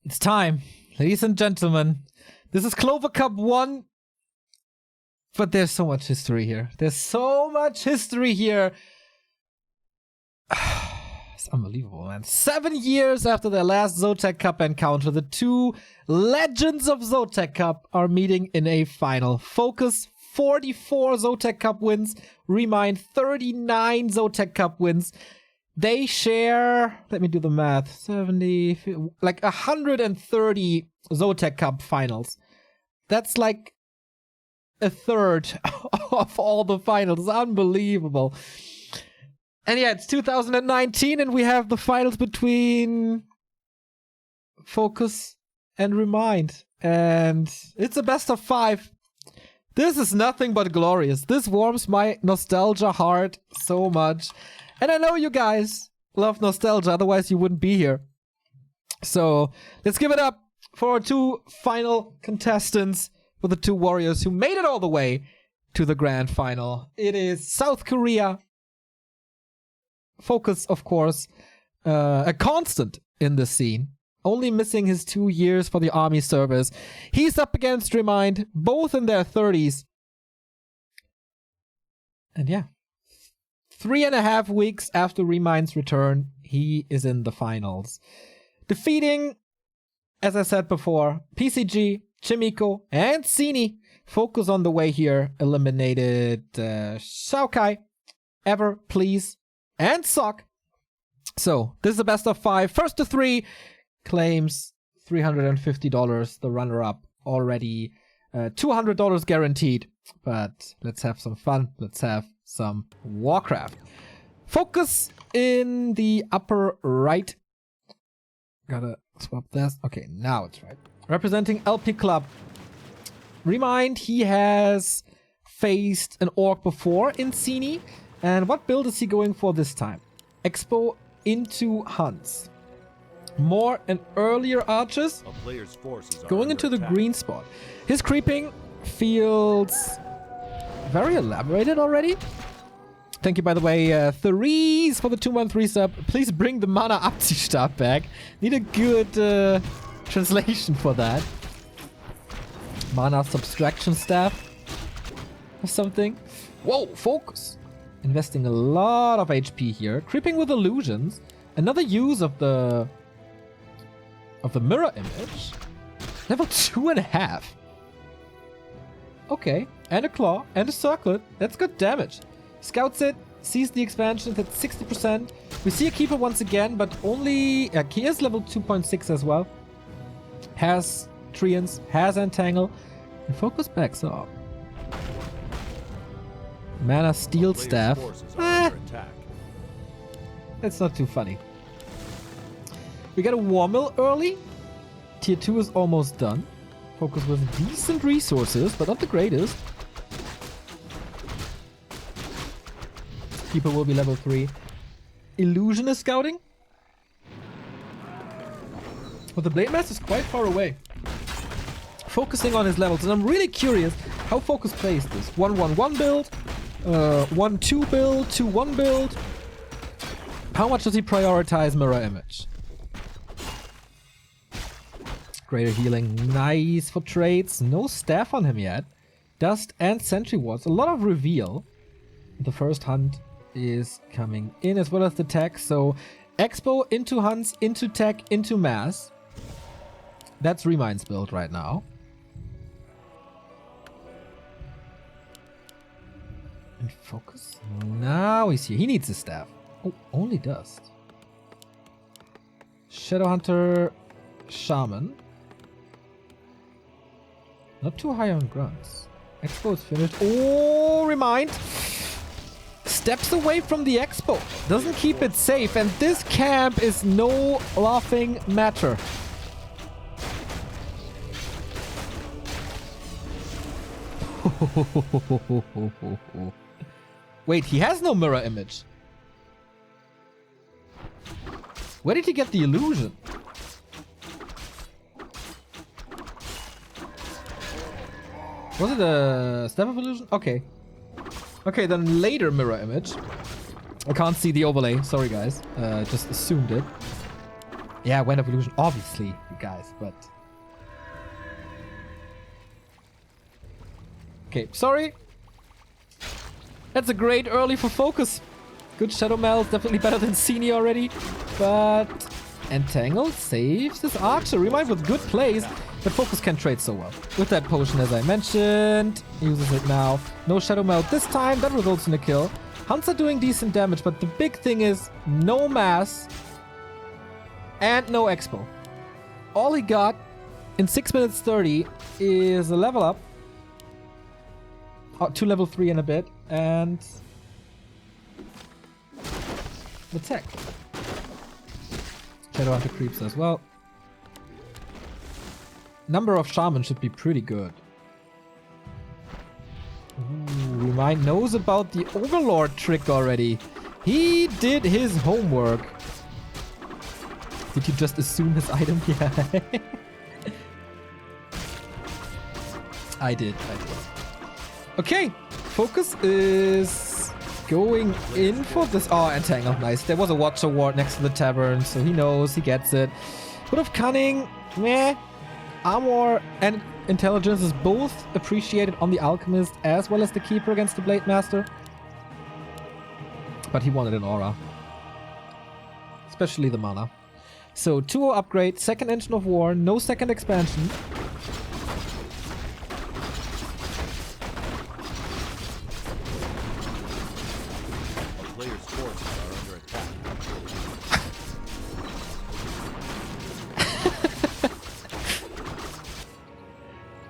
It's time, ladies and gentlemen. This is Clover Cup 1. But there's so much history here. There's so much history here. It's unbelievable, man. 7 years after their last Zotac Cup encounter, the two legends of Zotac Cup are meeting in a final. FoCuS, 44 Zotac Cup wins. ReMinD, 39 Zotac Cup wins. They share, let me do the math, 70, like 130 Zotac Cup finals. That's like a third of all the finals. Unbelievable. And yeah, it's 2019 and we have the finals between FoCuS and ReMinD. And it's a best of 5. This is nothing but glorious. This warms my nostalgia heart so much. And I know you guys love nostalgia, otherwise you wouldn't be here. So let's give it up for our two final contestants, for the two warriors who made it all the way to the grand final. It is South Korea. FoCuS, of course, a constant in the scene. Only missing his 2 years for the army service. He's up against ReMinD, both in their 30s. And yeah. 3.5 weeks after ReMinD's return, he is in the finals. Defeating, as I said before, PCG, Chimiko, and Sini. FoCuS on the way here. Eliminated Xiaokai, Ever, Please, and Sock. So, this is a best of 5. First to 3 claims $350. The runner-up already $200 guaranteed. But let's have some fun. Let's have some Warcraft. FoCuS in the upper right. Gotta swap this. Okay, now it's right. Representing LP Club. ReMinD, he has faced an orc before in Sini. And what build is he going for this time? Expo into Hunts. More and earlier archers. Going into the green spot. His creeping feels very elaborated already. Thank you, by the way, Therese for the 213 sub. Please bring the Mana Abziehstab back. Need a good translation for that. Mana Subtraction Staff or something. Whoa, FoCuS. Investing a lot of HP here. Creeping with illusions. Another use of the mirror image. Level 2.5. Okay, and a claw, and a circlet. That's good damage. Scouts it, sees the expansion at 60%. We see a keeper once again, but only... he is level 2.6 as well. Has Treants, has Entangle. And FoCuS backs off. Mana Steel Staff. That's not too funny. We got a War Mill early. Tier 2 is almost done. FoCuS with decent resources, but not the greatest. Keeper will be level 3. Illusion is scouting. But the Blade Master is quite far away. Focusing on his levels, and I'm really curious how FoCuS plays this. 1-1-1 build, 1-2 build, 2-1 build. How much does he prioritize mirror image? Greater healing, nice for trades. No staff on him yet. Dust and sentry wards, a lot of reveal. The first hunt is coming in, as well as the tech. So Expo into hunts, into tech, into mass. That's ReMinD's build right now. And FoCuS. Now he's here. He needs a staff. Oh, only dust. Shadowhunter, Shaman. Not too high on grunts. Expo is finished. Oh, ReMinD steps away from the Expo. Doesn't keep it safe. And this camp is no laughing matter. Wait, he has no mirror image. Where did he get the illusion? Was it a Staff of Illusion? Okay. Okay, then later mirror image. I can't see the overlay. Sorry, guys. Just assumed it. Yeah, Wind Evolution, obviously, you guys, but... Okay, sorry. That's a great early for FoCuS. Good Shadow Meld, definitely better than Sini already. But Entangle saves this Archer. ReMinD with good plays, but FoCuS can trade so well. With that potion, as I mentioned, uses it now. No Shadow Meld this time, that results in a kill. Hunts are doing decent damage, but the big thing is no mass and no expo. All he got in 6 minutes 30 is a level up. To level 3 in a bit, and the tech. Shadowhunter creeps as well. Number of shamans should be pretty good. Ooh, ReMinD knows about the Overlord trick already. He did his homework. Did you just assume his item? Yeah. I did. Okay, FoCuS is going in for this. Oh, Entangle, nice. There was a Watcher Ward next to the tavern, so he knows, he gets it. Bit of Cunning, meh. Armor and Intelligence is both appreciated on the Alchemist as well as the Keeper against the Blade Master. But he wanted an Aura. Especially the mana. So 2-0 upgrade, second Engine of War, no second expansion.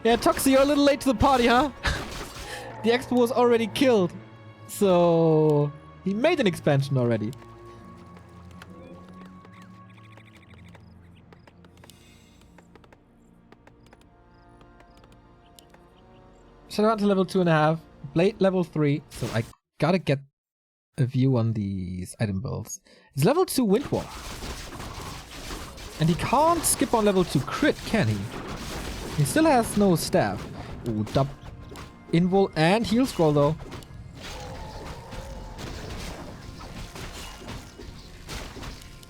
Yeah, Toxie, you're a little late to the party, huh? The Expo was already killed. So... he made an expansion already. Shadowhunter level 2.5. Blade level 3. So I gotta get a view on these item builds. It's level 2 Windwall. And he can't skip on level 2 crit, can he? He still has no staff. Ooh, dub invul and heal scroll though.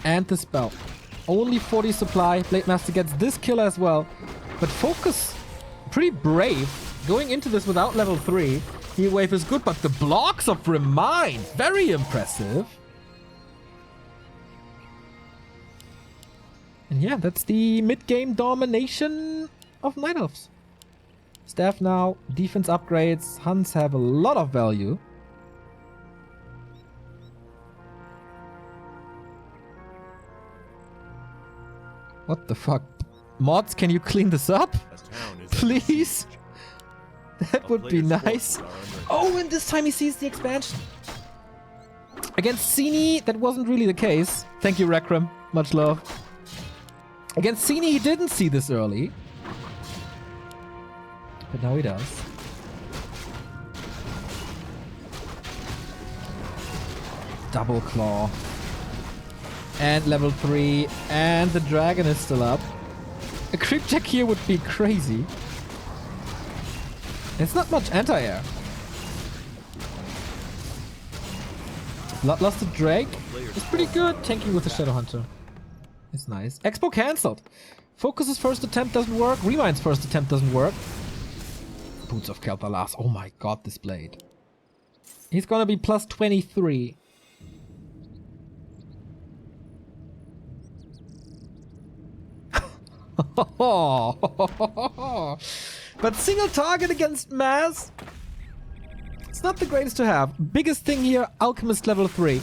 And the spell. Only 40 supply. Blade Master gets this kill as well. But FoCuS, pretty brave. Going into this without level 3. Heal wave is good, but the blocks of ReMinD, very impressive. And yeah, that's the mid-game domination of Night Elves. Staff now, defense upgrades, hunts have a lot of value. What the fuck? Mods, can you clean this up? Please? That would be nice. Oh, and this time he sees the expansion. Against Sini, that wasn't really the case. Thank you, Rekrem. Much love. Against Sini, he didn't see this early. But now he does. Double Claw. And level 3. And the dragon is still up. A creep check here would be crazy. It's not much anti-air. Bloodlusted Drake is pretty good. Tanking with the Shadowhunter. It's nice. Expo cancelled. FoCuS's first attempt doesn't work. ReMind's first attempt doesn't work. Boots of Kel'Thalas. Oh my god, this blade. He's gonna be plus 23. But single target against mass, it's not the greatest to have. Biggest thing here, Alchemist level 3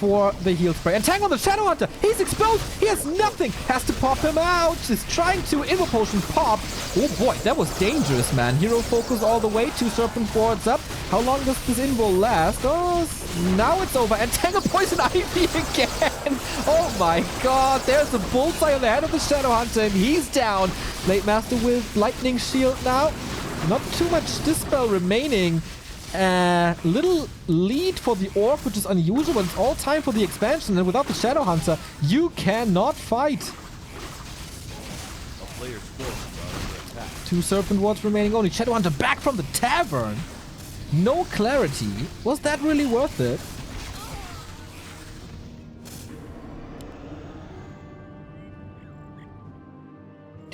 for the heal spray. And Tangle the Shadowhunter, he's exposed, he has nothing, has to pop him out. He's trying to Invo Potion pop. Oh boy, that was dangerous, man. Hero focus all the way, 2 Serpent Wards up. How long does this Invo last? Oh, now it's over. And Tangle Poison Ivy again. Oh my god, there's a bullseye on the head of the Shadowhunter and he's down. Blade Master with Lightning Shield now. Not too much Dispel remaining. Little lead for the Orc, which is unusual, but it's all time for the expansion, and without the Shadowhunter, you cannot fight. 2 Serpent Wards remaining only. Shadowhunter back from the tavern. No clarity. Was that really worth it?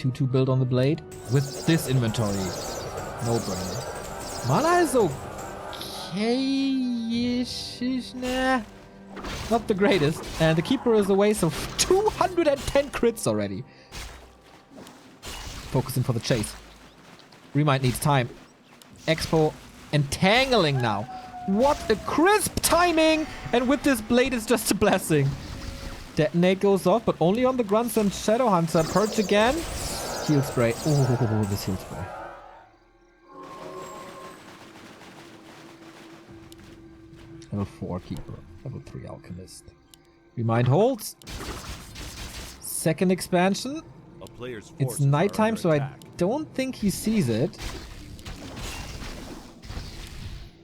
2/2 build on the blade. With this inventory, no brainer. Mana is okay-ish, nah. Not the greatest. And the Keeper is away, so 210 crits already. Focusing for the chase. ReMinD needs time. Expo entangling now. What a crisp timing! And with this blade, it's just a blessing. Detonate goes off, but only on the Grunts and Shadowhunter. Purge again. Heal spray. Oh, this heal spray. Level 4 Keeper. Level 3 Alchemist. ReMinD holds. Second expansion. It's nighttime, so I don't think he sees it.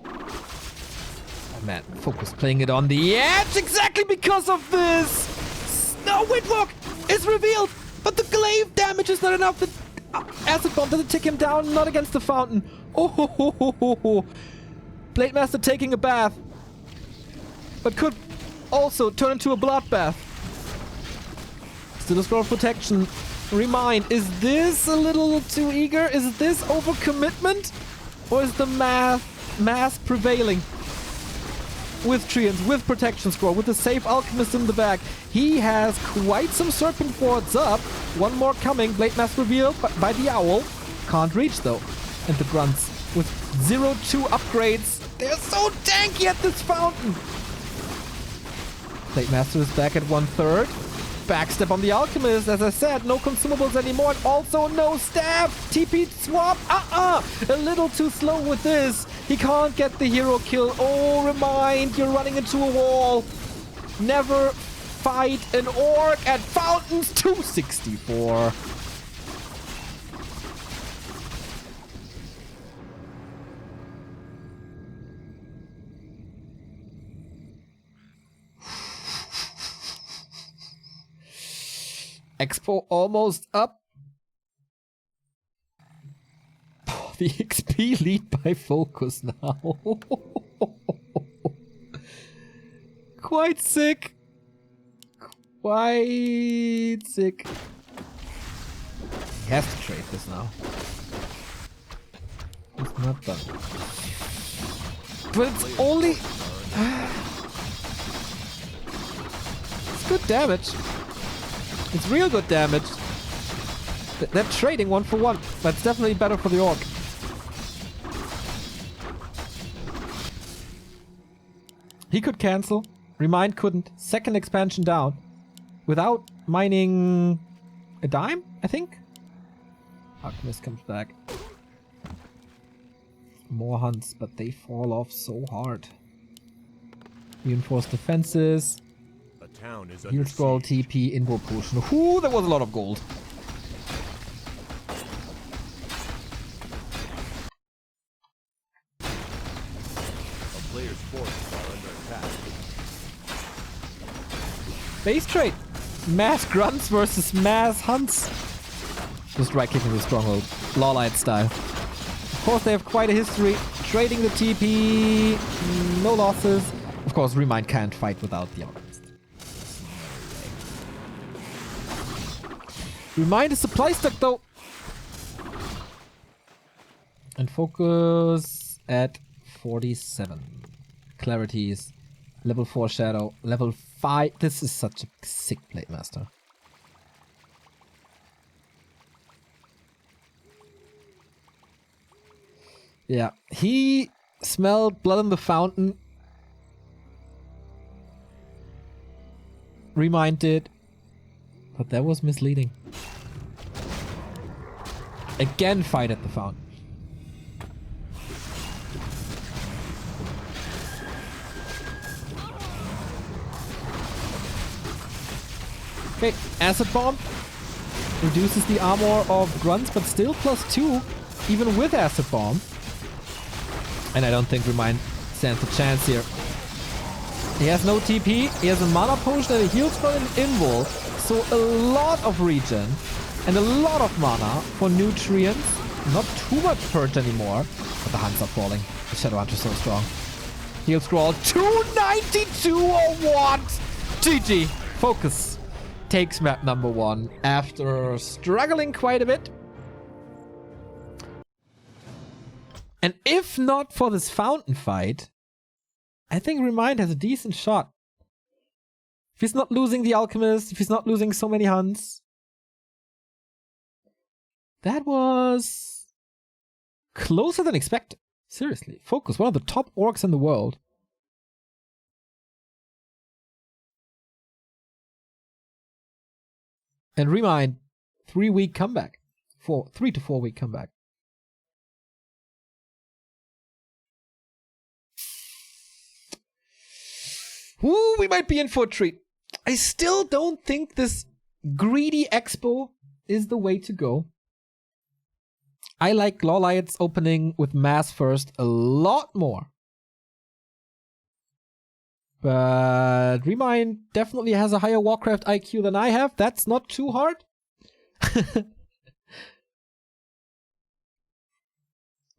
Oh man, FoCuS playing it on the edge exactly because of this! No, Windwalk is revealed, but the glaive damage is not enough. The acid bomb doesn't tick him down, not against the fountain. Oh, Blade Master taking a bath, but could also turn into a bloodbath. Still a scroll of protection. ReMinD, is this a little too eager? Is this overcommitment? Or is the mass prevailing? With Treants, with protection scroll, with the safe Alchemist in the back. He has quite some Serpent Wards up. One more coming. Blade Mass revealed by the Owl. Can't reach though. And the Grunts with 0-2 upgrades. They're so tanky at this fountain. Blade Master is back at 1/3. Backstep on the Alchemist. As I said, no consumables anymore. And also no stab. TP swap. A little too slow with this. He can't get the hero kill. Oh, ReMinD, you're running into a wall. Never fight an orc at fountains. 264. Expo almost up. Oh, the XP lead by FoCuS now. Quite sick. Quite sick. He has to trade this now. He's not done. But it's only... It's good damage. It's real good damage. They're trading 1-for-1, but it's definitely better for the orc. He could cancel. ReMinD couldn't. Second expansion down. Without mining a dime, I think? Alchemist comes back. More hunts, but they fall off so hard. Reinforced defenses. Heal scroll, TP, Invo potion. Ooh, there was a lot of gold. A player's forces are under attack. Base trade. Mass grunts versus mass hunts. Just right kicking the stronghold. Lawlight style. Of course, they have quite a history. Trading the TP. No losses. Of course, ReMinD can't fight without the Alchemist. ReMinD is supply stuck though. And FoCuS at 47. Clarities. Level 4 Shadow. Level 5. This is such a sick Blade Master. Yeah. He smelled blood in the fountain. ReMinD did. But that was misleading. Again, fight at the fountain. Okay, Acid Bomb reduces the armor of Grunts, but still +2, even with Acid Bomb. And I don't think ReMinD stands a chance here. He has no TP, he has a mana potion and a heal spell in Invul, so a lot of regen and a lot of mana for nutrients. Not too much purge anymore, but the hunts are falling. The Shadowhunter is so strong. Heal scroll 292 or what? GG. FoCuS. takes map number 1 after struggling quite a bit. And if not for this fountain fight, I think ReMinD has a decent shot. If he's not losing the Alchemist, if he's not losing so many hunts. That was closer than expected. Seriously. FoCuS, one of the top orcs in the world. And ReMinD, 3-week comeback. 3 to 4 week comeback. Ooh, we might be in for a treat. I still don't think this greedy expo is the way to go. I like Lawlight's opening with mass first a lot more. But ReMinD definitely has a higher Warcraft IQ than I have. That's not too hard.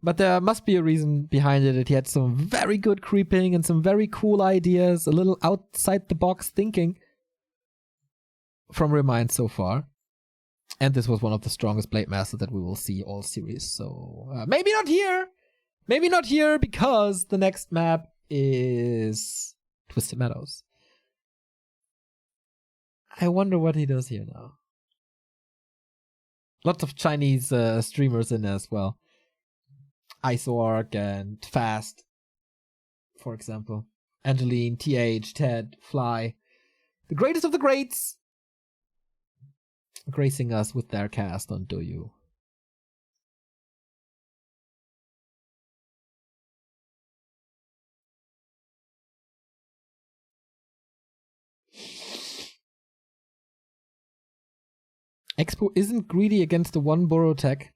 But there must be a reason behind it. That he had some very good creeping and some very cool ideas. A little outside the box thinking from ReMinD so far. And this was one of the strongest Blade Masters that we will see all series. So maybe not here. Maybe not here because the next map is Twisted Meadows. I wonder what he does here now. Lots of Chinese streamers in there as well. IceOrc and Fast, for example. Angeline, TH, Ted, Fly. The greatest of the greats. Gracing us with their cast on Do You. Expo isn't greedy against the one burrow tech.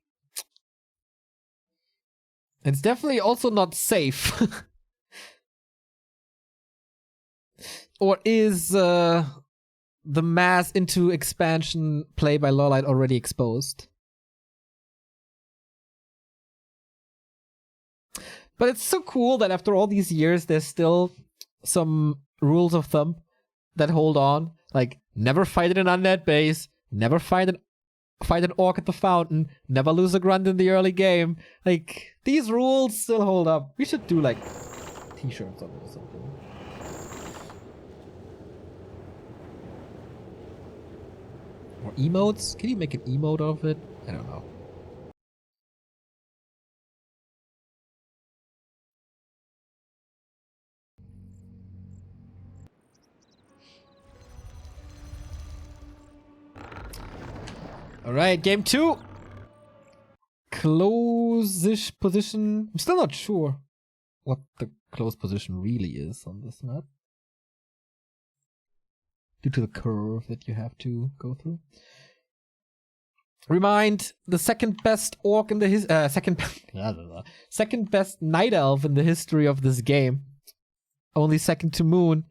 It's definitely also not safe. Or is the mass into expansion play by Lawlight already exposed? But it's so cool that after all these years, there's still some rules of thumb that hold on. Like, never fight in an undead base, never fight an orc at the fountain, never lose a grunt in the early game. Like, these rules still hold up. We should do, like, t-shirts on it or something. Or emotes? Can you make an emote of it? I don't know. Alright, game 2. Close-ish position. I'm still not sure what the close position really is on this map. Due to the curve that you have to go through. ReMinD, the second best orc in the second best night elf in the history of this game. Only second to Moon.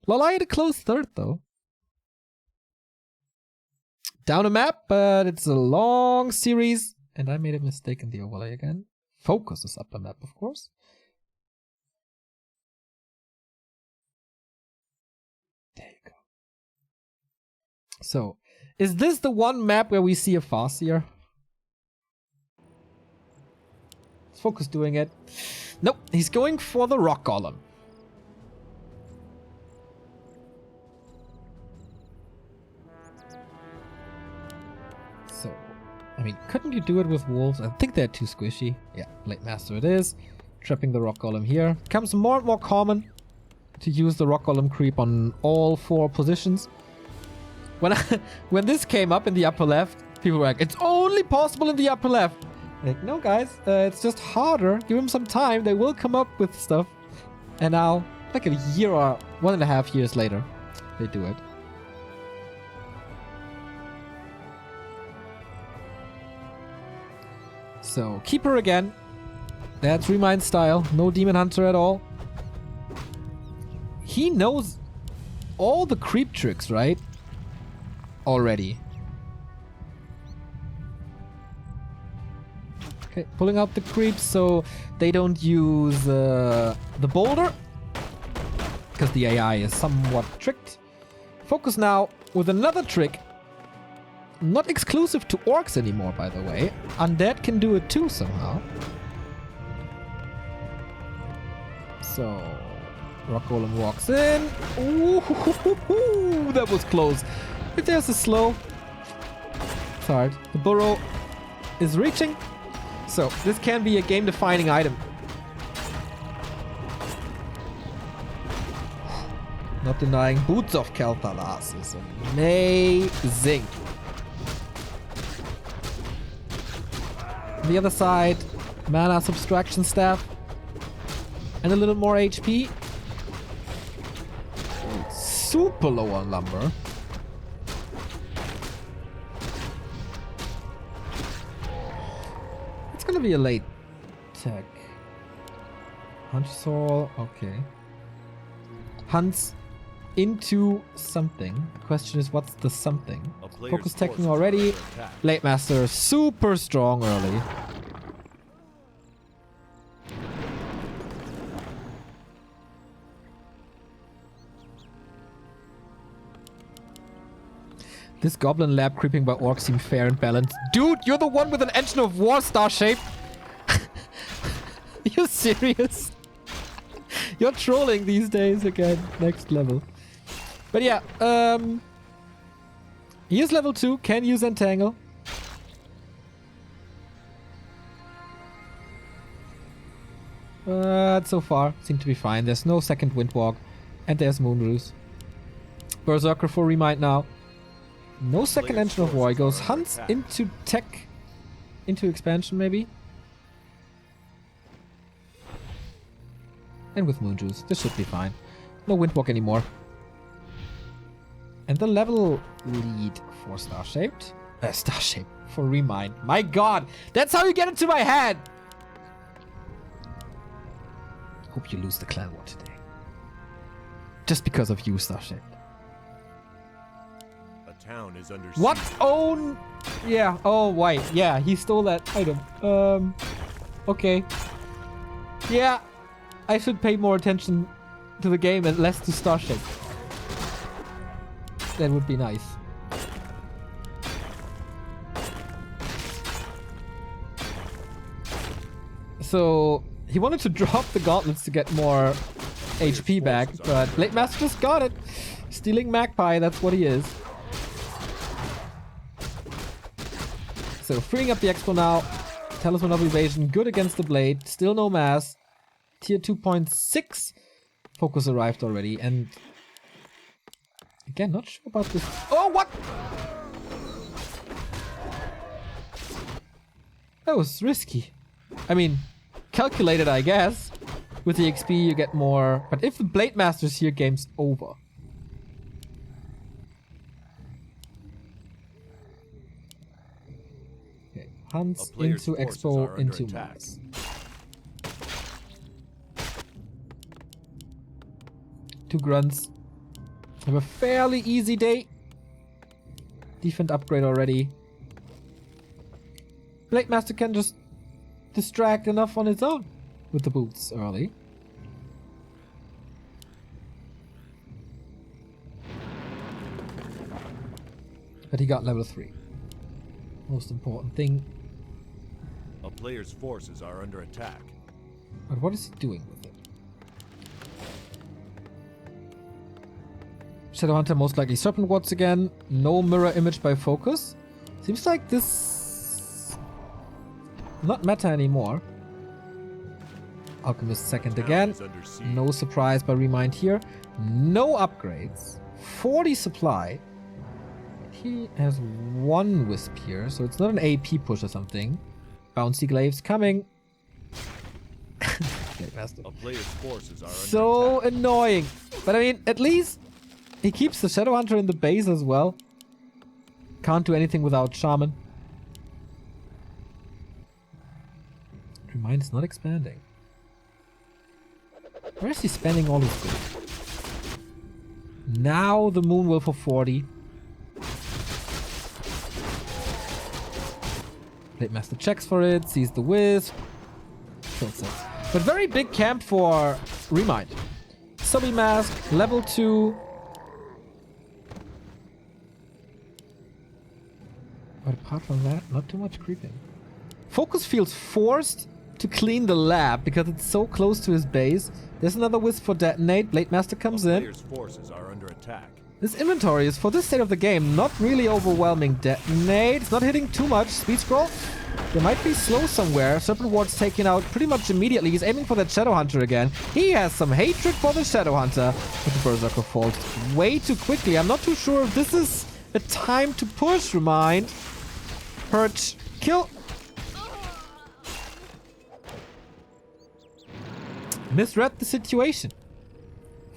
Lawlight a close third though. Down a map, but it's a long series. And I made a mistake in the overlay again. FoCuS is up a map, of course. There you go. So, is this the one map where we see a Farseer? Is FoCuS doing it? Nope, he's going for the Rock Golem. So, I mean, couldn't you do it with wolves? I think they're too squishy. Yeah, Blade Master it is. Trapping the Rock Golem here. Becomes more and more common to use the Rock Golem creep on all 4 positions. When this came up in the upper left, people were like, it's only possible in the upper left. Like, no guys, it's just harder. Give them some time, they will come up with stuff. And now, like a year or 1.5 years later, they do it. So, Keeper again. That's ReMinD style. No Demon Hunter at all. He knows all the creep tricks, right? Already. Okay, pulling out the creeps so they don't use the boulder. Because the AI is somewhat tricked. FoCuS now with another trick. Not exclusive to orcs anymore, by the way. Undead can do it too somehow. So, Rock Golem walks in. Ooh, that was close. If there's a slow, it's hard. The burrow is reaching. So, this can be a game-defining item. Not denying Boots of Kel'Thalas is amazing. The other side, mana subtraction staff. And a little more HP. Super low on lumber. It's gonna be a late tech. Hunter's Soul, okay. Hunts into something. The question is, what's the something? FoCuS teching already. Blade Master super strong early. This Goblin Lab creeping by orcs seemed fair and balanced. Dude, you're the one with an Engine of War star shape. You serious? You're trolling these days again. Next level. But yeah, he is level 2, can use Entangle. But so far, seem to be fine. There's no second Windwalk. And there's Moonroost. Berserker for ReMinD now. No second Engine of War. He goes hunts into tech. Into expansion, maybe. And with Moon Juice, this should be fine. No Windwalk anymore. And the level lead for Star-Shaped. Star-Shaped for ReMinD. My god! That's how you get into my head! Hope you lose the clan war today. Just because of you, Star-Shaped. Town is under what? Oh, yeah. Oh, white. Yeah, he stole that item. Okay. Yeah, I should pay more attention to the game and less to Starship. That would be nice. So, he wanted to drop the gauntlets to get more HP back, but Blade Master just got it. Stealing Magpie, that's what he is. So freeing up the Expo now. Talisman of Evasion, good against the Blade. Still no mass. Tier 2.6. FoCuS arrived already. And again, not sure about this. Oh, what? That was risky. I mean, calculated, I guess. With the XP, you get more. But if the Blade Master's here, game's over. Hunts into Expo into mass. Two grunts. Have a fairly easy day. Defend upgrade already. Blade Master can just distract enough on its own with the boots early. But he got level 3. Most important thing. A player's forces are under attack. But what is he doing with it? Shadowhunter most likely Serpent Wards again. No mirror image by FoCuS. Seems like this... not meta anymore. Alchemist second again. No surprise by ReMinD here. No upgrades. 40 supply. He has 1 Wisp here, so it's not an AP push or something. Bouncy Glaives coming. A player's forces are so annoying. But I mean, at least he keeps the Shadowhunter in the base as well. Can't do anything without Shaman. ReMinD is not expanding. Where is he spending all his gold? Now the Moon will for 40. Blade Master checks for it, sees the Wisp. But very big camp for ReMinD. Subby Mask, level 2. apart from that, not too much creeping. FoCuS feels forced to clean the lab because it's so close to his base. There's another wisp for detonate. Blade Master comes in. Player's forces are under attack. This inventory is, for this state of the game, not really overwhelming. Detonate. It's not hitting too much. Speed scroll. There might be slow somewhere. Serpent Ward's taken out pretty much immediately. He's aiming for that Shadow Hunter again. He has some hatred for the Shadow Hunter. But the Berserker falls way too quickly. I'm not too sure if this is a time to push. ReMinD. Perch. Kill. Misread the situation.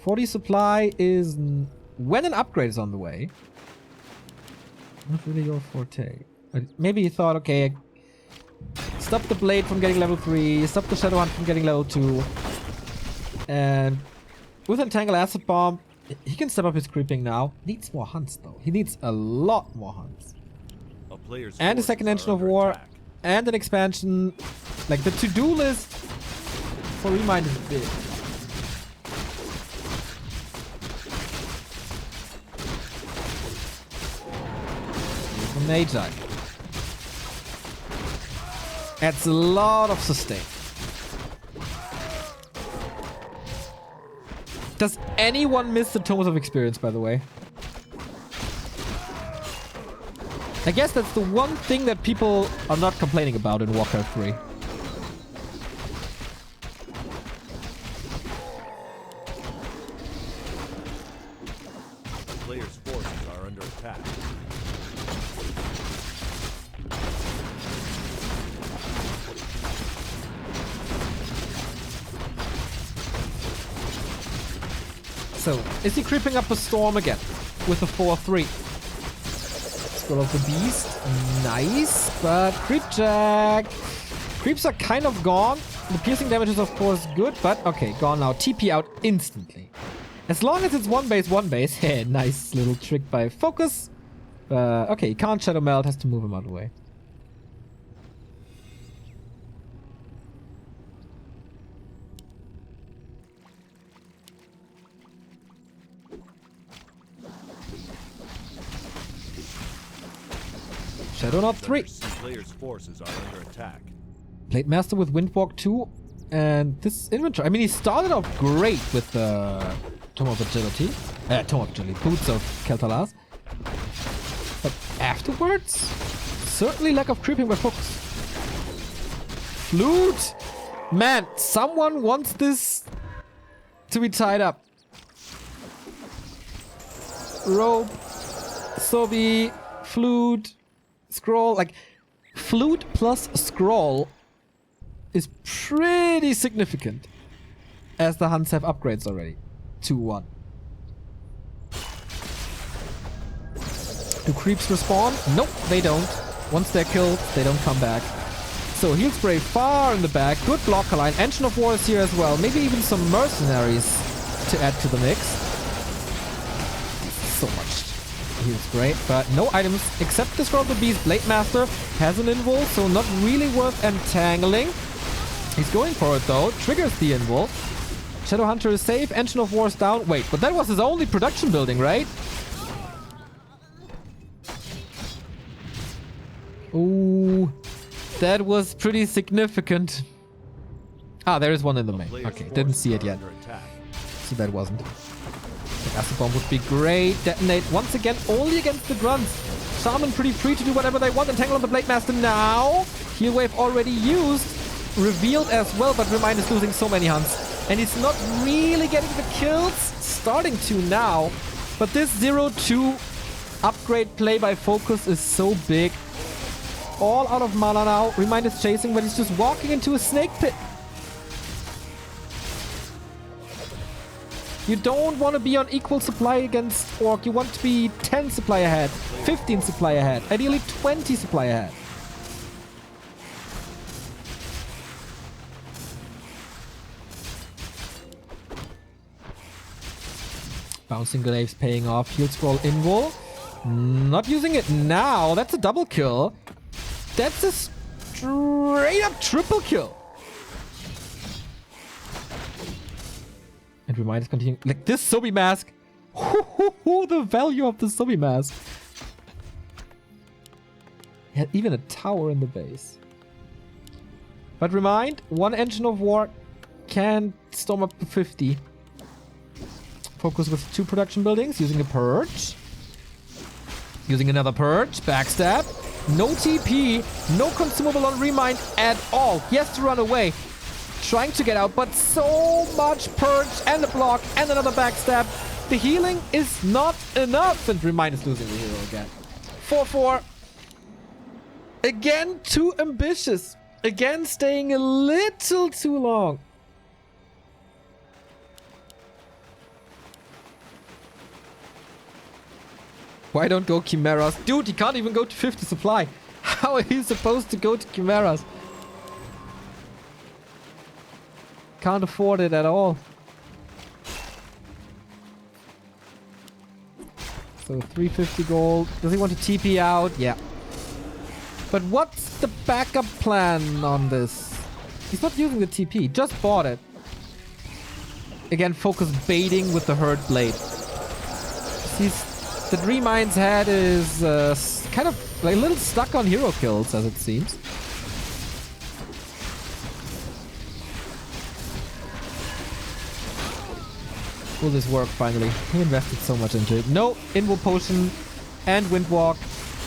40 supply is when an upgrade is on the way. Not really your forte. Maybe he thought, okay, stop the blade from getting level 3, stop the Shadow Hunt from getting level 2. And with Entangle Acid Bomb, he can step up his creeping now. Needs more hunts though. He needs a lot more hunts. And a second Engine of War. Attack. And an expansion. Like the to-do list for ReMinD is big. Magi. Adds a lot of sustain. Does anyone miss the Tomes of Experience, by the way? I guess that's the one thing that people are not complaining about in Warcraft 3. Player's forces are under attack. So, is he creeping up a storm again with a 4-3? Scroll of the Beast. Nice, but Creep Jack. Creeps are kind of gone. The piercing damage is of course good, but okay, gone now. TP out instantly. As long as it's one base. Hey, nice little trick by FoCuS. Okay, he can't Shadow Melt, has to move him out of the way. Shadow Knot 3. Player's forces are under attack. Blade Master with Windwalk 2. And this inventory. I mean, he started off great with the Tome of Agility. Boots of Kel'Thuzad. But afterwards, certainly lack of creeping by FoCuS. Flute! Man, someone wants this to be tied up. Rope. Sobi. Flute. Scroll. Like, Flute plus Scroll is pretty significant, as the hunts have upgrades already. 2-1. Do creeps respawn? Nope, they don't. Once they're killed, they don't come back. So Heal Spray far in the back. Good blocker line. Engine of War is here as well. Maybe even some mercenaries to add to the mix. So much Heal Spray, but no items except the Scroll of the Beast. Blade Master has an invul, so not really worth entangling. He's going for it though. Triggers the invul. Shadow Hunter is safe. Engine of War is down. Wait, but that was his only production building, right? Ooh, that was pretty significant. Ah, there is one in the main. Okay, didn't see it yet. So that wasn't. The acid bomb would be great. Detonate once again only against the grunts. Shaman pretty free to do whatever they want. Entangle on the Blade Master now. Heal Wave already used. Revealed as well, but ReMinD is losing so many hunts. And he's not really getting the kills. Starting to now. But this 0-2 upgrade play by FoCuS is so big. All out of mana now. ReMinD is chasing, but he's just walking into a snake pit. You don't want to be on equal supply against Orc. You want to be 10 supply ahead, 15 supply ahead, ideally 20 supply ahead. Bouncing Glaives paying off. Heal Scroll invul. Not using it now. That's a double kill. That's a straight up triple kill. And ReMinD is continuing. Like this Sobi mask. The value of the Sobi mask. He had even a tower in the base. But ReMinD, one engine of war can storm up to 50. FoCuS with 2 production buildings, using a purge. Using another purge, backstab. No TP, no consumable on ReMinD at all. He has to run away. Trying to get out, but so much purge and a block and another backstab. The healing is not enough, and ReMinD is losing the hero again. 4-4. Again, too ambitious. Again, staying a little too long. Why don't go Chimeras? Dude, he can't even go to 50 supply. How are you supposed to go to Chimeras? Can't afford it at all. So 350 gold. Does he want to TP out? Yeah. But what's the backup plan on this? He's not using the TP. Just bought it. Again, FoCuS baiting with the Herd Blade. The ReMinD's head is kind of like a little stuck on hero kills, as it seems. Will this work finally? He invested so much into it. No, Invo Potion and Windwalk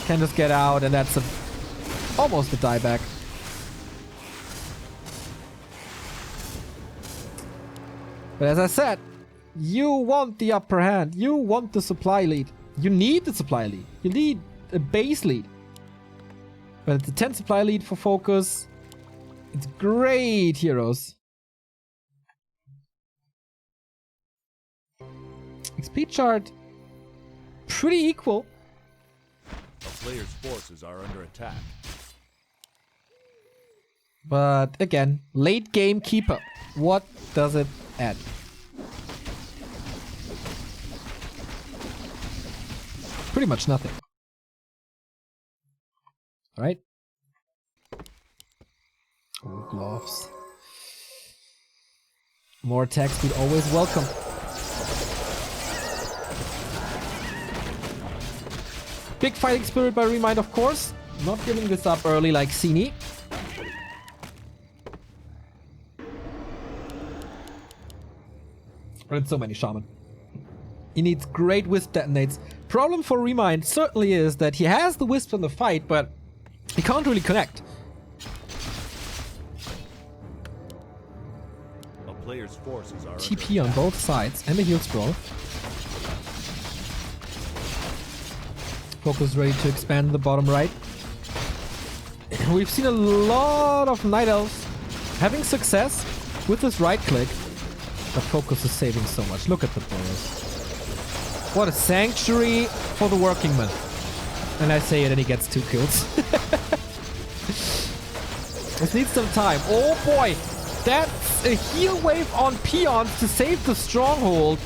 can just get out, and that's almost a dieback. But as I said, you want the upper hand. You want the supply lead. You need the supply lead. You need a base lead. But it's a 10 supply lead for FoCuS. It's great heroes. XP chart pretty equal. A player's forces are under attack. But again, late game keeper. What does it add? Pretty much nothing. Alright. Oh, gloves. More attack speed always welcome. Big fighting spirit by ReMinD, of course. Not giving this up early like Sini. But so many shaman. He needs great wisp detonates. Problem for ReMinD certainly is that he has the wisp in the fight, but he can't really connect. A player's forces are TP on both sides and a heal scroll. FoCuS ready to expand the bottom right. We've seen a lot of Night Elves having success with this right click, but FoCuS is saving so much. Look at the players. What a sanctuary for the working man. And I say it and he gets 2 kills. This needs some time. Oh boy! That's a heal wave on peons to save the stronghold.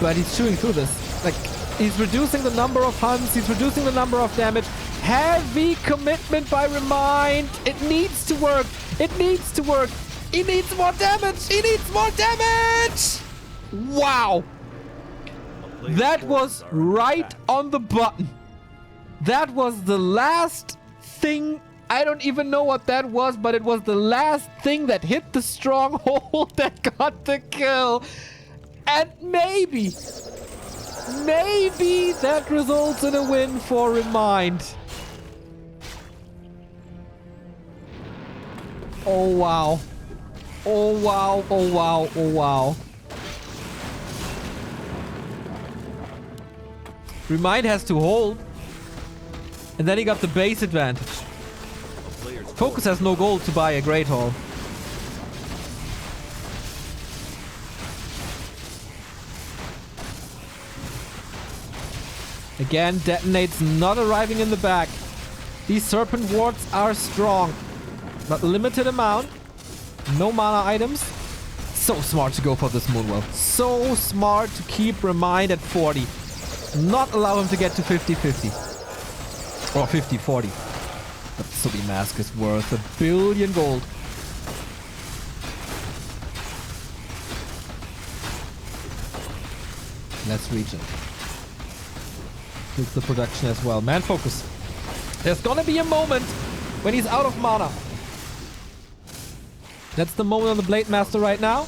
But he's chewing through this. Like, he's reducing the number of hunts, he's reducing the number of damage. Heavy commitment by ReMinD. It needs to work. It needs to work. He needs more damage. He needs more damage. Wow. That was right on the button. That was the last thing. I don't even know what that was, but it was the last thing that hit the stronghold that got the kill. And maybe that results in a win for ReMinD. Oh wow. Oh wow, oh wow, oh wow. ReMinD has to hold. And then he got the base advantage. FoCuS has no gold to buy a Great Hall. Again, detonates not arriving in the back. These Serpent Wards are strong, but limited amount. No mana items. So smart to go for this Moonwell. So smart to keep ReMinD at 40. Not allow him to get to 50-50. Or 50-40. But Subi Mask is worth $1 billion gold. Let's reach it. It's the production as well. Man, FoCuS. There's gonna be a moment when he's out of mana. That's the moment on the Blade Master right now.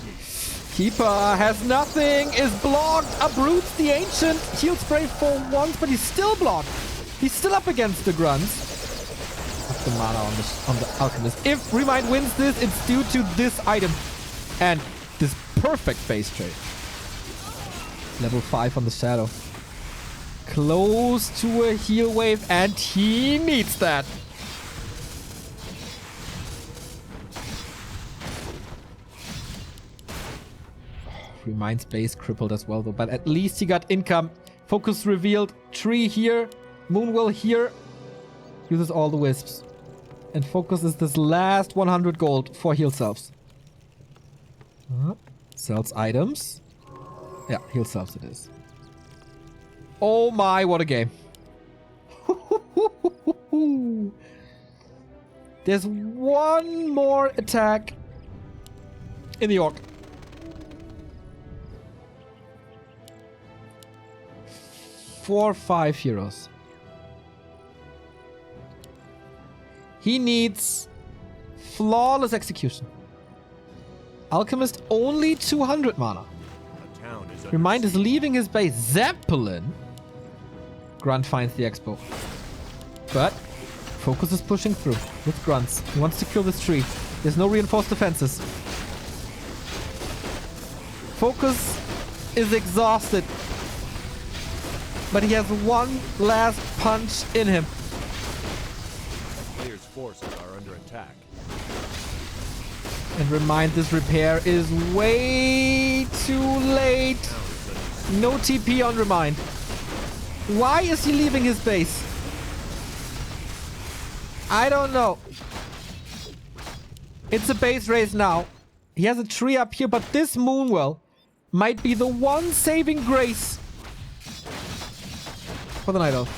Keeper has nothing, is blocked, uproots the Ancient, heal spray for once, but he's still blocked. He's still up against the Grunts. That's the mana on the Alchemist. If ReMinD wins this, it's due to this item and this perfect base trade. Level 5 on the Shadow. Close to a heal wave, and he needs that. ReMinD's base crippled as well though, but at least he got income. FoCuS revealed, tree here, Moonwell here. Uses all the wisps. And FoCuS is this last 100 gold for heal selves. Sells items. Yeah, heal selves it is. Oh my, what a game. There's one more attack in the Orc. 4 or 5 heroes. He needs flawless execution. Alchemist only 200 mana. ReMinD is leaving his base. Zeppelin. Grunt finds the expo. But FoCuS is pushing through with grunts. He wants to kill this tree. There's no reinforced defenses. FoCuS is exhausted. But he has one last punch in him. Players' forces are under attack. And ReMinD, this repair is way too late. No TP on ReMinD. Why is he leaving his base? I don't know. It's a base race now. He has a tree up here, but this Moonwell might be the one saving grace for the Night Elf.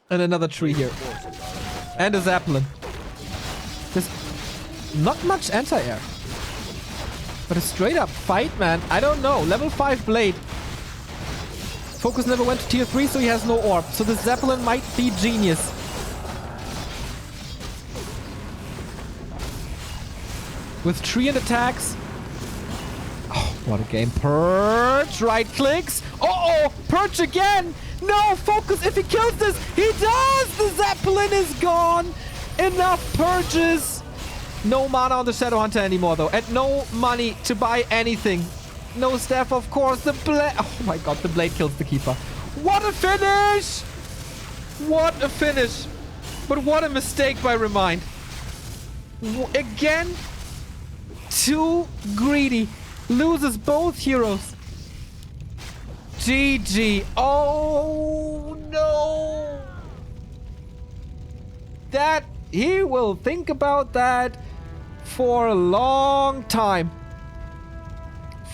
And another tree here. And a Zeppelin. There's not much anti-air. But a straight up fight, man. I don't know. Level 5 Blade. FoCuS never went to tier 3, so he has no orb. So the Zeppelin might be genius. With tree and attacks. Oh, what a game. Purge. Right clicks. Uh-oh. Purge again. No, FoCuS. If he kills this, he does. The Zeppelin is gone. Enough purges. No mana on the Shadow Hunter anymore, though. And no money to buy anything. No staff, of course. The blade. Oh my god, the blade kills the Keeper. What a finish! What a finish. But what a mistake by ReMinD. Again, too greedy. Loses both heroes. GG. Oh no. That, he will think about that for a long time.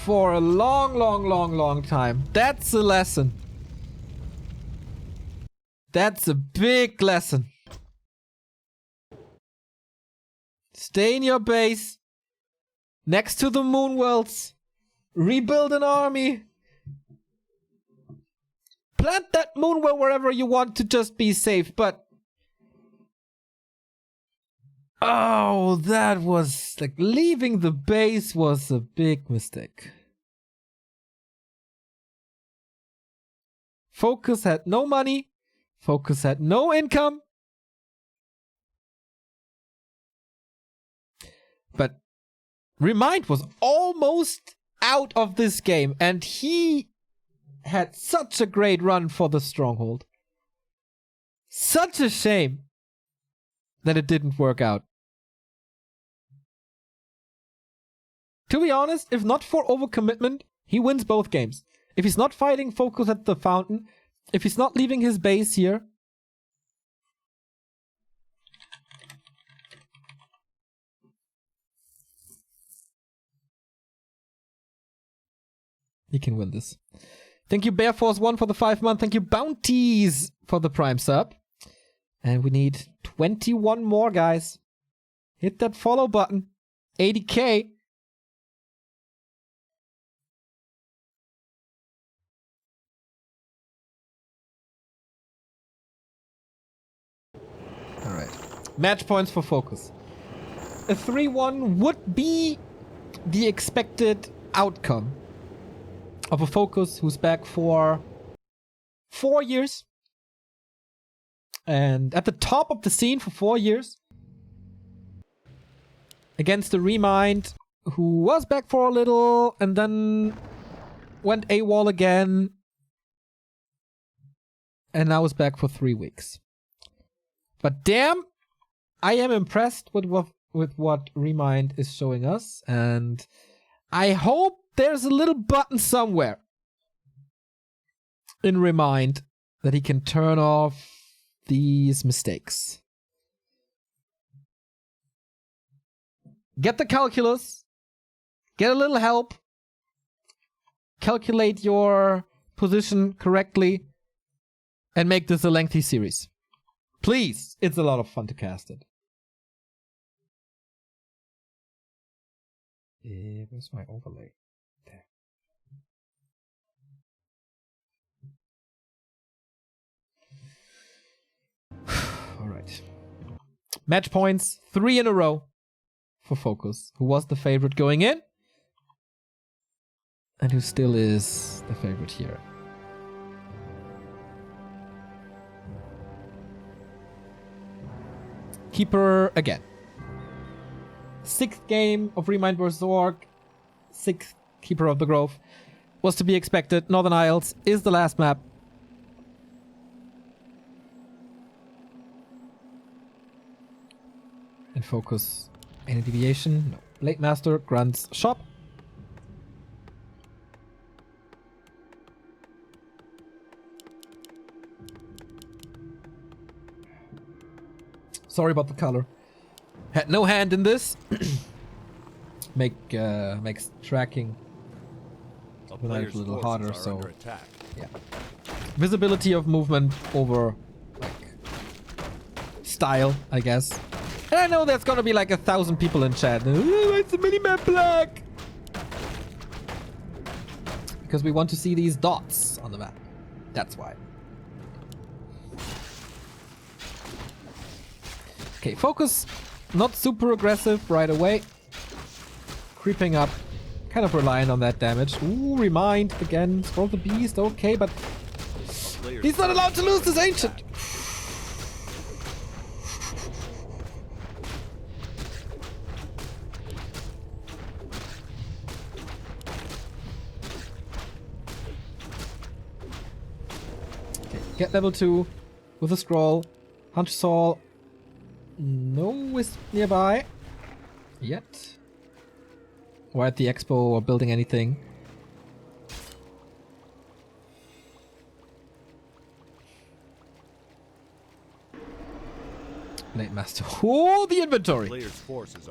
For a long time. That's a lesson. That's a big lesson. Stay in your base. Next to the Moonwells. Rebuild an army. Plant that Moonwell wherever you want to just be safe, but... Oh, that was... like, leaving the base was a big mistake. FoCuS had no money. FoCuS had no income. But ReMinD was almost out of this game, and he had such a great run for the Stronghold. Such a shame that it didn't work out. To be honest, if not for overcommitment, he wins both games. If he's not fighting FoCuS at the fountain, if he's not leaving his base here, he can win this. Thank you, BearForce1 for the 5 month. Thank you, Bounties, for the Prime sub. And we need 21 more, guys. Hit that follow button. 80k. Match points for FoCuS. A 3-1 would be the expected outcome of a FoCuS who's back for 4 years. And at the top of the scene for 4 years. Against the ReMinD, who was back for a little and then went AWOL again. And now is back for 3 weeks. But damn, I am impressed with what ReMinD is showing us. And I hope there's a little button somewhere in ReMinD that he can turn off these mistakes. Get the calculus. Get a little help. Calculate your position correctly. And make this a lengthy series. Please. It's a lot of fun to cast it. Where's my overlay? There. Alright. Match points. 3 in a row for FoCuS, who was the favorite going in. And who still is the favorite here. Keeper again. 6th game of ReMinD vs. ORC. 6th Keeper of the Grove. Was to be expected. Northern Isles is the last map. And FoCuS. Any deviation? No. Blade Master, Grunts, Shop. Sorry about the color. Had no hand in this. Makes tracking a little harder, so yeah. Visibility of movement over like style, I guess. And I know there's gonna be like 1,000 people in chat. Why is the minimap black? Because we want to see these dots on the map. That's why. Okay, FoCuS not super aggressive right away. Creeping up. Kind of relying on that damage. Ooh, ReMinD again. Scroll the beast. Okay, but he's not allowed to lose this ancient. Okay, get level 2 with a scroll. Hunter Saul. No wisp nearby. Yet. Or at the expo or building anything. Blade Master. Oh, the inventory!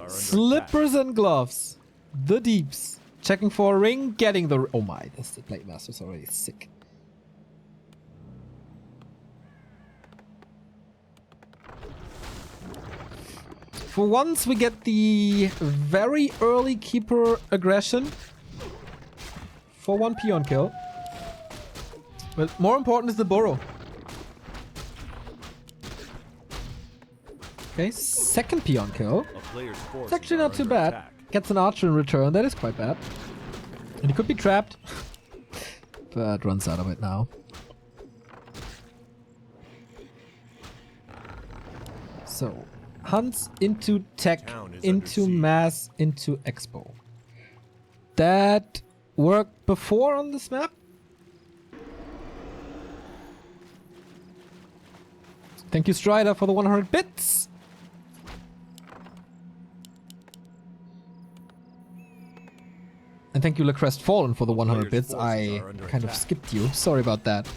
Slippers and gloves. The deeps. Checking for a ring, getting the... Oh my, this the Blade Master's already sick. For once, we get the very early Keeper aggression for 1 peon kill. But more important is the burrow. Okay, 2nd peon kill. It's actually not too bad. Gets an archer in return. That is quite bad. And he could be trapped. But runs out of it now. So... hunts into tech, into mass, into expo. That worked before on this map. Thank you, Strider, for the 100 bits. And thank you, LaCrest Fallen, for the 100 bits. I kind of skipped you. Sorry about that.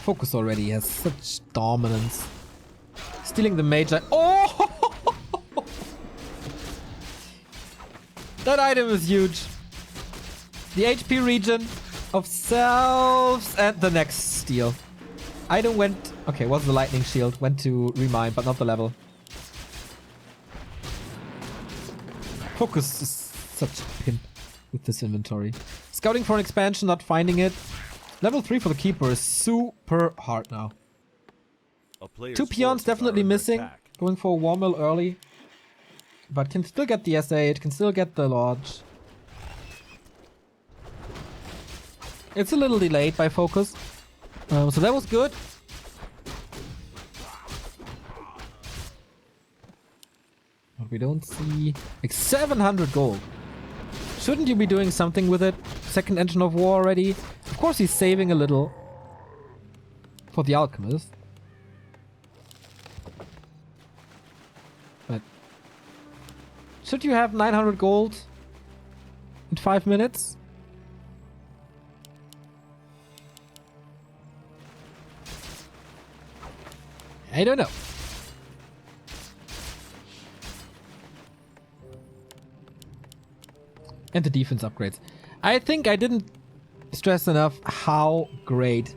FoCuS already has such dominance. Stealing the mage. Oh! That item is huge. The HP regen of selves and the next steal. Item went... Okay, was the lightning shield. Went to ReMinD, but not the level. FoCuS is such a pimp. with this inventory. Scouting for an expansion, not finding it. Level 3 for the Keeper is super hard now. A player's 2 peons forces are definitely under missing. attack. Going for a War Mill early. But can still get the S8, can still get the Lodge. It's a little delayed by FoCuS. So that was good. But we don't see... like 700 gold. Shouldn't you be doing something with it? Second Engine of War already. Of course he's saving a little. For the Alchemist. But... should you have 900 gold? In 5 minutes? I don't know. And the defense upgrades. I think I didn't stress enough how great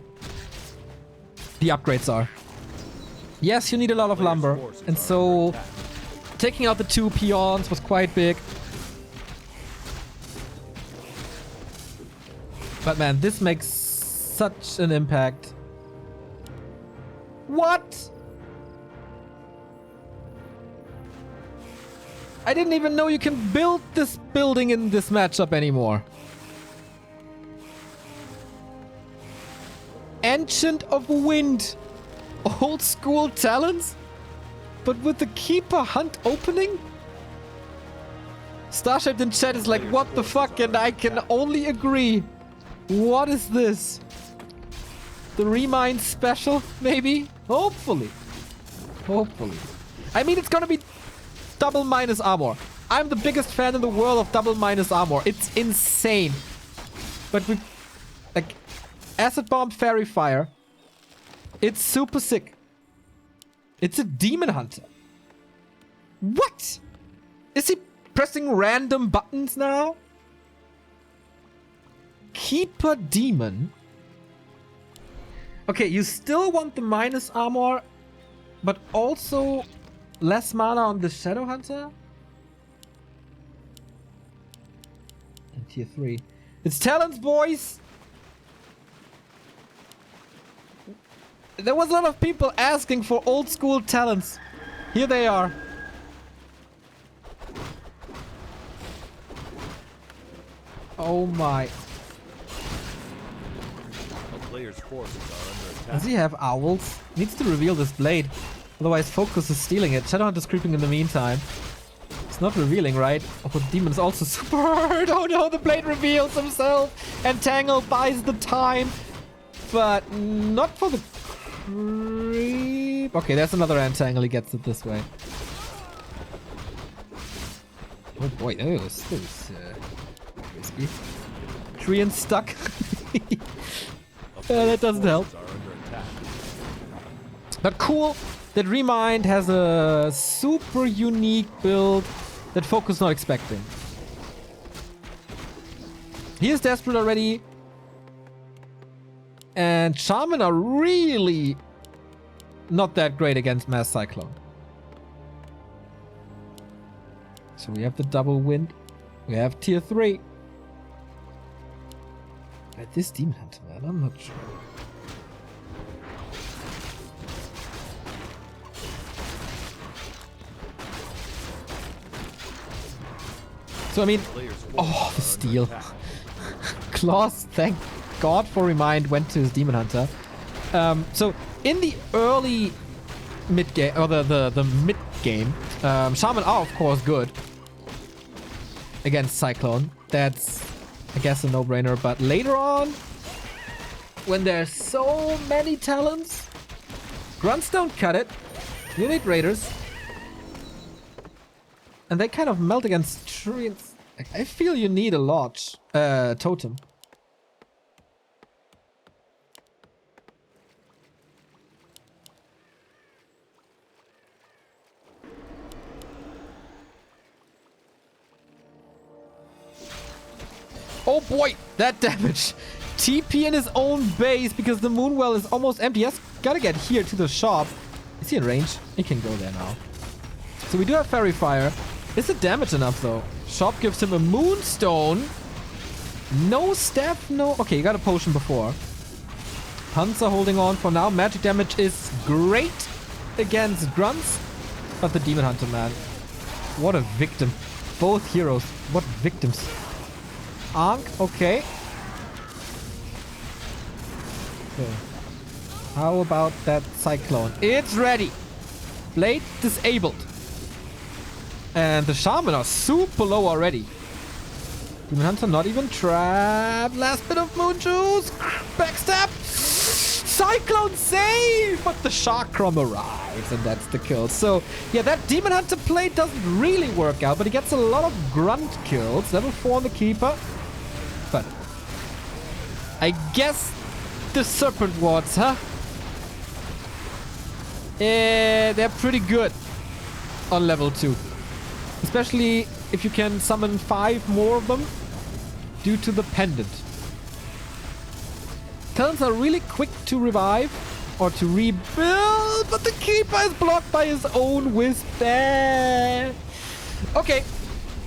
the upgrades are. Yes, you need a lot of lumber. And so taking out the 2 peons was quite big. But man, this makes such an impact. What? I didn't even know you can build this building in this matchup anymore. Ancient of Wind. Old school talents? But with the Keeper Hunt opening? Starshaped in chat is like, what the fuck? And I can only agree. What is this? The ReMinD special, maybe? Hopefully. Hopefully. I mean, it's gonna be double minus armor. I'm the biggest fan in the world of double minus armor. It's insane. But we... like... Acid Bomb Fairy Fire. It's super sick. It's a Demon Hunter. What? Is he pressing random buttons now? Keeper Demon. Okay, you still want the minus armor, but also less mana on the Shadow Hunter? And tier 3. It's talents, boys! There was a lot of people asking for old school talents. Here they are. Oh my. A player's forces are under attack. Does he have owls? Needs to reveal this blade. Otherwise FoCuS is stealing it. Shadowhunter's creeping in the meantime. It's not revealing, right? Oh, but Demon's also super hurt. Oh no, the blade reveals himself. And Tangle buys the time. But not for the creep. Okay, there's another Entangle. He gets it this way. Oh boy, that was risky. Treant stuck. That doesn't help. But cool that ReMinD has a super unique build that FoCuS not expecting. He is desperate already. And Shaman are really not that great against Mass Cyclone. So we have the double wind. We have tier 3. But this Demon Hunter, man, I'm not sure. So I mean, oh, the steal. Claws, thank God for ReMinD, went to his Demon Hunter. So in the early mid game, or the mid game, Shaman are of course good against Cyclone. That's, I guess, a no-brainer. But later on, when there's so many talents, Grunts don't cut it. You need Raiders. And they kind of melt against treants. I feel you need a Lodge totem. Oh boy, that damage. TP in his own base because the Moonwell is almost empty. He has gotta get here to the shop. Is he in range? He can go there now. So we do have Fairy Fire. Is it damage enough though? Shop gives him a Moonstone. No staff, no... Okay, you got a potion before. Panzer holding on for now. Magic damage is great against grunts. But the Demon Hunter, man. What a victim. Both heroes. What victims. Ankh, okay. Okay. How about that Cyclone? It's ready. Blade disabled. And the Shaman are super low already. Demon Hunter not even trapped. Last bit of Moon Juice. Backstab. Cyclone save! But the Chakram arrives and that's the kill. So, yeah, that Demon Hunter play doesn't really work out, but he gets a lot of grunt kills. Level 4 on the Keeper. But I guess the Serpent Wards, huh? They're pretty good on level 2. Especially if you can summon 5 more of them due to the pendant. Talents are really quick to revive or to rebuild, but the Keeper is blocked by his own Wisp there. Okay,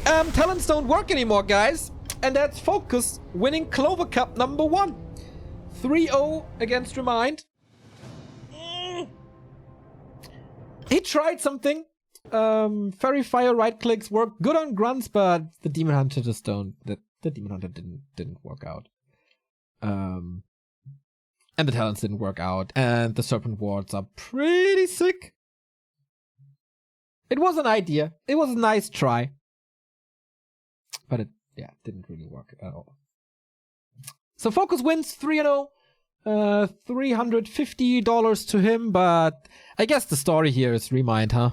talents don't work anymore, guys. And that's FoCuS winning Clover Cup number 1. 3-0 against ReMinD. He tried something. Fairy Fire right clicks work good on grunts, but the Demon Hunter just don't. The Demon Hunter didn't work out. And the talents didn't work out, and the Serpent Wards are pretty sick. It was an idea. It was a nice try. But it didn't really work at all. So FoCuS wins 3-0. $350 to him, but I guess the story here is ReMinD, huh?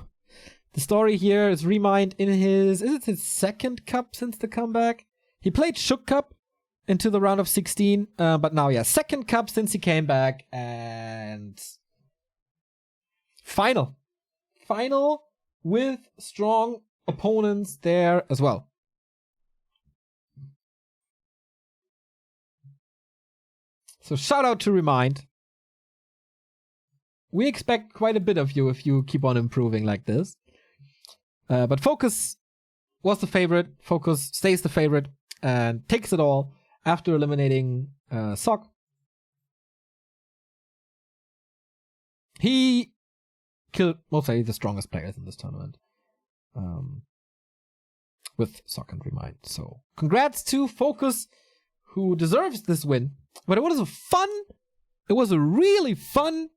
The story here is ReMinD in his... Is it his second cup since the comeback? He played Shook Cup into the round of 16, but now, yeah, second cup since he came back, and... Final with strong opponents there as well. So shout out to ReMinD. We expect quite a bit of you if you keep on improving like this. But FoCuS was the favorite. FoCuS stays the favorite and takes it all after eliminating Sok. He killed mostly the strongest players in this tournament. With Sok and ReMinD. So congrats to FoCuS, who deserves this win. But it was a really fun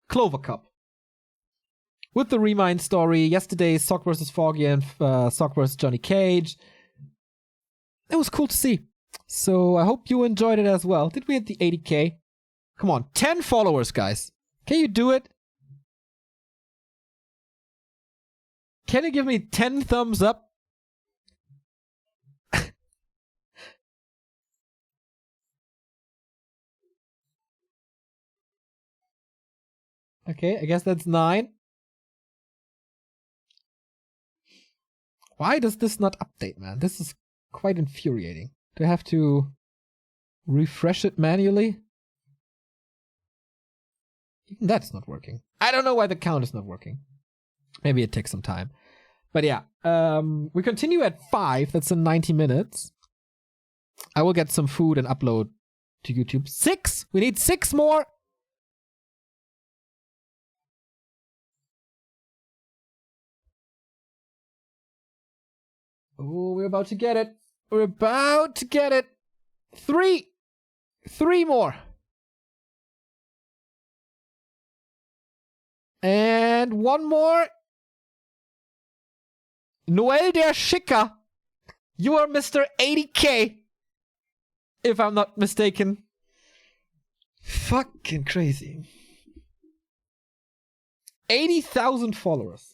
Clover Cup. With the ReMinD story, yesterday Sok versus Foggy and Sok versus Johnny Cage. It was cool to see. So I hope you enjoyed it as well. Did we hit the 80k? Come on, 10 followers, guys. Can you do it? Can you give me 10 thumbs up? Okay, I guess that's 9. Why does this not update, man? This is quite infuriating. Do I have to refresh it manually? Even that's not working. I don't know why the count is not working. Maybe it takes some time. But yeah, we continue at 5. That's in 90 minutes. I will get some food and upload to YouTube. 6! We need 6 more! Oh, we're about to get it. We're about to get it. 3! 3 more. And 1 more. Noel der Schicker. You are Mr. 80k. If I'm not mistaken. Fucking crazy. 80,000 followers.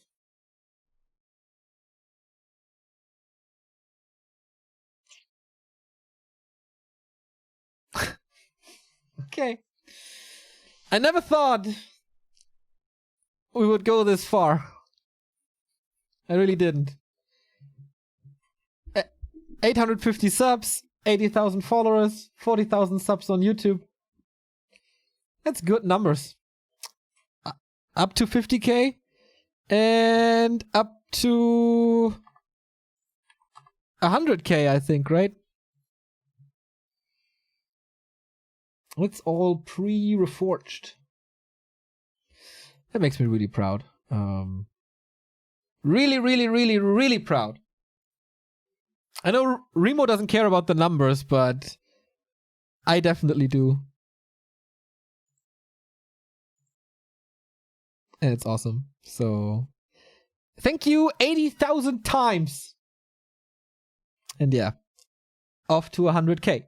Okay. I never thought we would go this far. I really didn't. 850 subs, 80,000 followers, 40,000 subs on YouTube. That's good numbers. Up to 50k and up to 100k, I think, right? It's all pre-reforged. That makes me really proud. Really, really, really, really proud. I know Remo doesn't care about the numbers, but I definitely do. And it's awesome. So, thank you 80,000 times. And yeah, off to 100K.